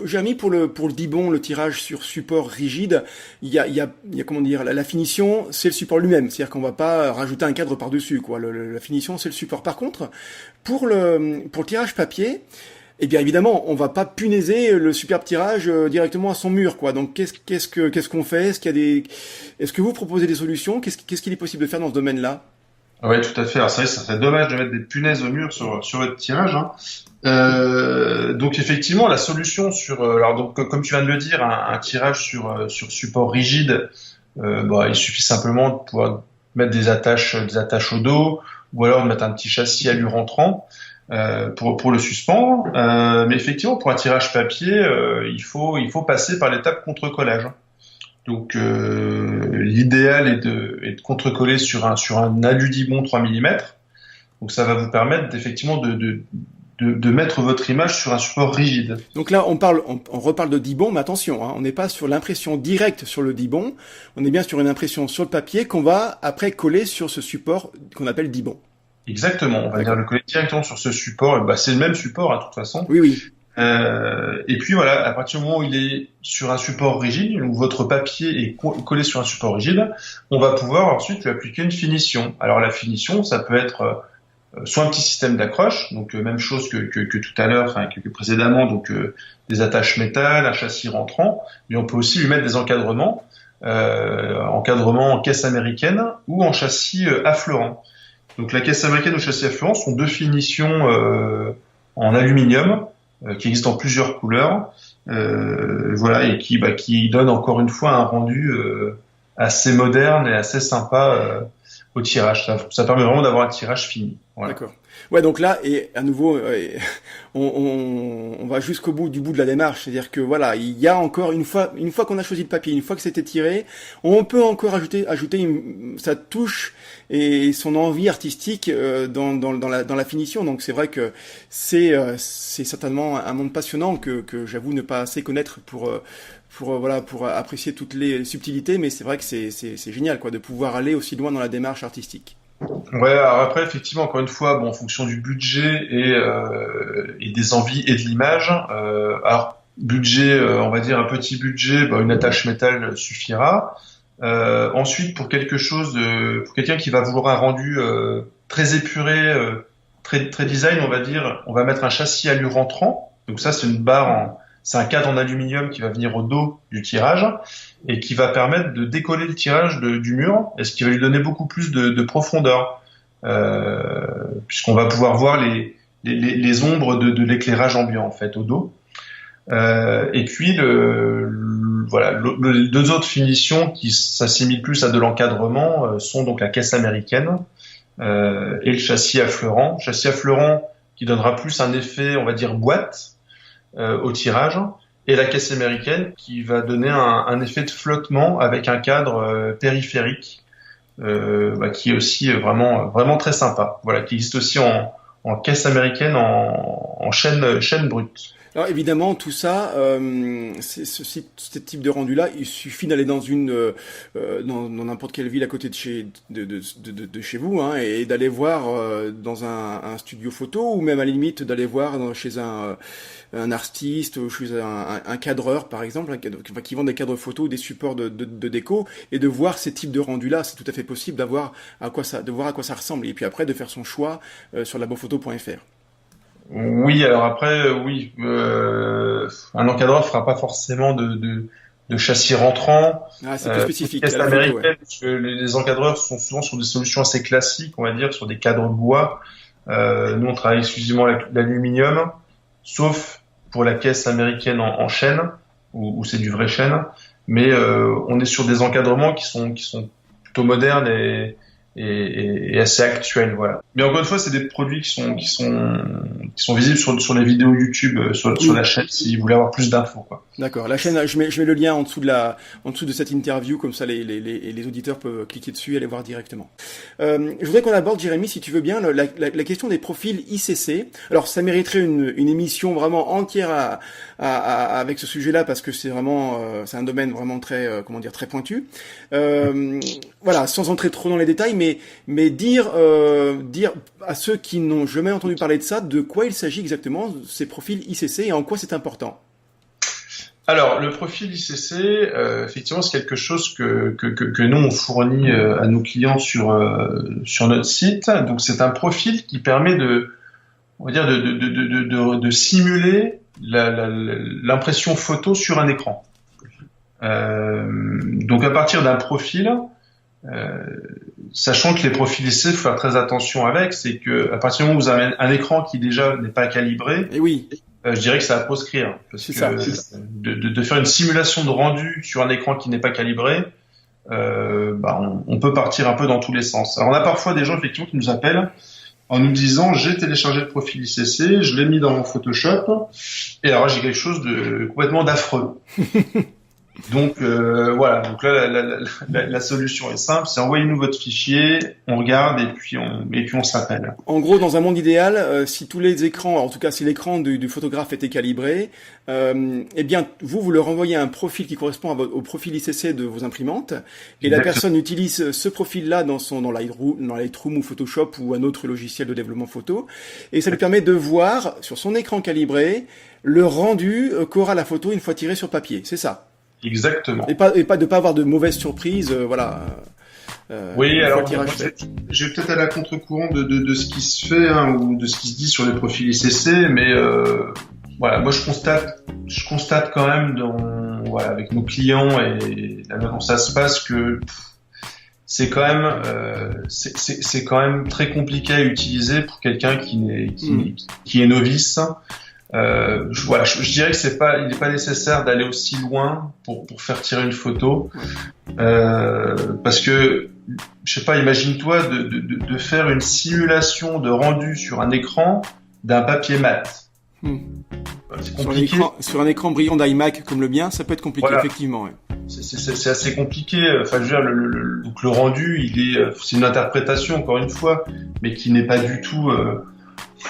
Jérémy, pour le Dibond, le tirage sur support rigide, il y a comment dire, la finition, c'est le support lui-même. C'est-à-dire qu'on va pas rajouter un cadre par-dessus, quoi. La finition, c'est le support. Par contre, pour le tirage papier, eh bien évidemment, on va pas punaiser le superbe tirage directement à son mur, quoi. Donc qu'est-ce qu'on fait? Est-ce que vous proposez des solutions? Qu'est-ce qu'il est possible de faire dans ce domaine-là? Oui, tout à fait. Alors c'est vrai, ça serait dommage de mettre des punaises au mur sur votre tirage, hein. Donc effectivement, la solution comme tu viens de le dire, un tirage sur support rigide, il suffit simplement de pouvoir mettre des attaches au dos, ou alors de mettre un petit châssis alu rentrant. pour le suspendre. Mais effectivement, pour un tirage papier, il faut passer par l'étape contre-collage. Donc l'idéal est de contre-coller sur un alu-dibond 3 mm. Donc ça va vous permettre effectivement de mettre votre image sur un support rigide. Donc là, on reparle de dibond, mais attention, on n'est pas sur l'impression directe sur le dibond, on est bien sur une impression sur le papier qu'on va après coller sur ce support qu'on appelle dibond. Exactement, on va venir le coller directement sur ce support. C'est le même support de toute façon. Oui. Et puis voilà, à partir du moment où il est sur un support rigide, où votre papier est collé sur un support rigide, on va pouvoir ensuite lui appliquer une finition. Alors la finition, ça peut être soit un petit système d'accroche, donc même chose que tout à l'heure, que précédemment, donc des attaches métal, un châssis rentrant, mais on peut aussi lui mettre des encadrements en caisse américaine ou en châssis affleurant. Donc la caisse américaine ou châssis affleurant sont deux finitions en aluminium qui existent en plusieurs couleurs, et qui donnent encore une fois un rendu assez moderne et assez sympa au tirage. Ça permet vraiment d'avoir un tirage fini. Voilà. D'accord. Ouais, donc là, et à nouveau, on va jusqu'au bout de la démarche. C'est-à-dire que voilà, il y a encore une fois qu'on a choisi le papier, une fois que c'était tiré, on peut encore ajouter sa touche et son envie artistique dans la finition. Donc c'est vrai que c'est certainement un monde passionnant que j'avoue ne pas assez connaître pour apprécier toutes les subtilités, mais c'est vrai que c'est génial de pouvoir aller aussi loin dans la démarche artistique. Ouais, alors après effectivement encore une fois, en fonction du budget et des envies et de l'image. Alors budget, on va dire un petit budget, une attache métal suffira. Ensuite pour pour quelqu'un qui va vouloir un rendu très épuré, très design, on va dire, on va mettre un châssis alu rentrant. Donc ça c'est une barre c'est un cadre en aluminium qui va venir au dos du tirage et qui va permettre de décoller le tirage du mur, et ce qui va lui donner beaucoup plus de profondeur, puisqu'on va pouvoir voir les ombres de l'éclairage ambiant en fait au dos. Et puis les deux autres finitions qui s'assimilent plus à de l'encadrement sont donc la caisse américaine et le châssis affleurant. Châssis affleurant qui donnera plus un effet, on va dire, boîte au tirage, et la caisse américaine qui va donner un effet de flottement avec un cadre périphérique qui est aussi vraiment très sympa. Voilà, qui existe aussi en caisse américaine en chaîne brute. Alors évidemment, tout ça, ce type de rendu-là, il suffit d'aller dans n'importe quelle ville à côté de chez vous, et d'aller voir dans un studio photo, ou même à la limite d'aller voir chez un artiste ou chez un cadreur par exemple, qui vend des cadres photos, des supports de déco, et de voir ces types de rendus-là. C'est tout à fait possible de voir à quoi ça ressemble, et puis après de faire son choix sur labophoto.fr. Oui, alors après, un encadreur fera pas forcément de châssis rentrant. Ah, c'est plus spécifique. Caisse américaine, parce que les encadreurs sont souvent sur des solutions assez classiques, on va dire, sur des cadres bois. Nous, on travaille exclusivement avec l'aluminium, sauf pour la caisse américaine en chêne, où c'est du vrai chêne. Mais on est sur des encadrements qui sont plutôt modernes et assez actuel, voilà. Mais encore une fois, c'est des produits qui sont visibles sur les vidéos YouTube, sur la chaîne, si vous voulez avoir plus d'infos, quoi. D'accord. La chaîne, je mets le lien en dessous de cette interview, comme ça les auditeurs peuvent cliquer dessus et aller voir directement. Je voudrais qu'on aborde, Jérémy, si tu veux bien, la question des profils ICC. Alors, ça mériterait une émission vraiment entière avec ce sujet-là, parce que c'est vraiment, c'est un domaine vraiment très, très pointu. Voilà, sans entrer trop dans les détails, mais dire à ceux qui n'ont jamais entendu parler de ça, de quoi il s'agit exactement, ces profils ICC, et en quoi c'est important. Alors, le profil ICC, effectivement, c'est quelque chose que nous on fournit à nos clients sur notre site. Donc, c'est un profil qui permet de simuler l'impression photo sur un écran. Donc, à partir d'un profil, sachant que les profils ICC, faut faire très attention avec, c'est que à partir du moment où vous avez un écran qui déjà n'est pas calibré, et oui, je dirais que ça va proscrire. Parce que de faire une simulation de rendu sur un écran qui n'est pas calibré, on peut partir un peu dans tous les sens. Alors on a parfois des gens effectivement qui nous appellent en nous disant j'ai téléchargé le profil ICC, je l'ai mis dans mon Photoshop, et alors j'ai quelque chose de complètement d'affreux. Donc voilà, donc là la solution est simple, c'est envoyez-nous votre fichier, on regarde et puis on s'appelle. En gros, dans un monde idéal, si tous les écrans, en tout cas si l'écran du photographe était calibré, eh bien vous leur envoyez un profil qui correspond au profil ICC de vos imprimantes, et la personne utilise ce profil-là dans Lightroom ou Photoshop ou un autre logiciel de développement photo, et ça lui permet de voir sur son écran calibré le rendu qu'aura la photo une fois tirée sur papier. C'est ça. Exactement. Et pas de pas avoir de mauvaises surprises, voilà. Oui, alors je vais peut-être aller à contre-courant de ce qui se fait ou de ce qui se dit sur les profils ICC, mais voilà, moi je constate quand même avec nos clients et la manière dont ça se passe que c'est quand même très compliqué à utiliser pour quelqu'un qui est novice. Je dirais que il n'est pas nécessaire d'aller aussi loin pour faire tirer une photo, parce que je sais pas, imagine-toi de faire une simulation de rendu sur un écran d'un papier mat. C'est compliqué. Sur un écran brillant d'iMac comme le mien, ça peut être compliqué, voilà. Effectivement. Ouais. C'est assez compliqué. Enfin, je veux dire, donc le rendu, c'est une interprétation encore une fois, mais qui n'est pas du tout.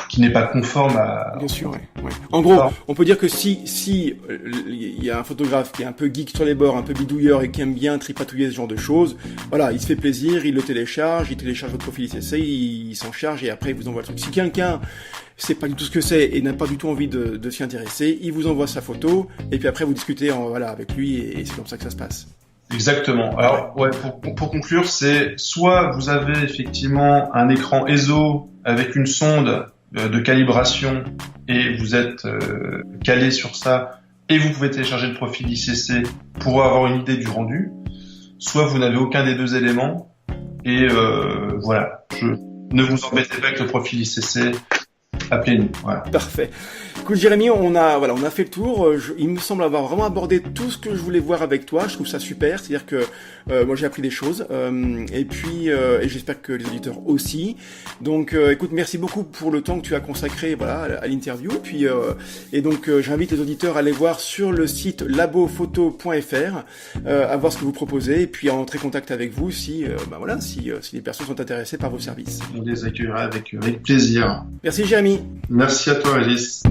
Qui n'est pas conforme à... Bien sûr, ouais. En gros, on peut dire que si il y a un photographe qui est un peu geek sur les bords, un peu bidouilleur et qui aime bien tripatouiller ce genre de choses, voilà, il se fait plaisir, il le télécharge, il télécharge votre profil ICC, il s'en charge et après il vous envoie le truc. Si quelqu'un sait pas du tout ce que c'est et n'a pas du tout envie de s'y intéresser, il vous envoie sa photo et puis après vous discutez avec lui et c'est comme ça que ça se passe. Exactement. Alors, pour conclure, c'est soit vous avez effectivement un écran ESO avec une sonde de calibration et vous êtes calé sur ça et vous pouvez télécharger le profil ICC pour avoir une idée du rendu, soit vous n'avez aucun des deux éléments et voilà, ne vous embêtez pas avec le profil ICC, appelez-nous. Voilà. Parfait. Écoute Jérémy, on a fait le tour. Il me semble avoir vraiment abordé tout ce que je voulais voir avec toi. Je trouve ça super. C'est-à-dire que moi j'ai appris des choses et j'espère que les auditeurs aussi. Donc écoute, merci beaucoup pour le temps que tu as consacré à l'interview. Puis et donc j'invite les auditeurs à aller voir sur le site labophoto.fr à voir ce que vous proposez et puis à entrer en contact avec vous si les personnes sont intéressées par vos services. On les accueillera avec plaisir. Merci Jérémy. Merci à toi Alice.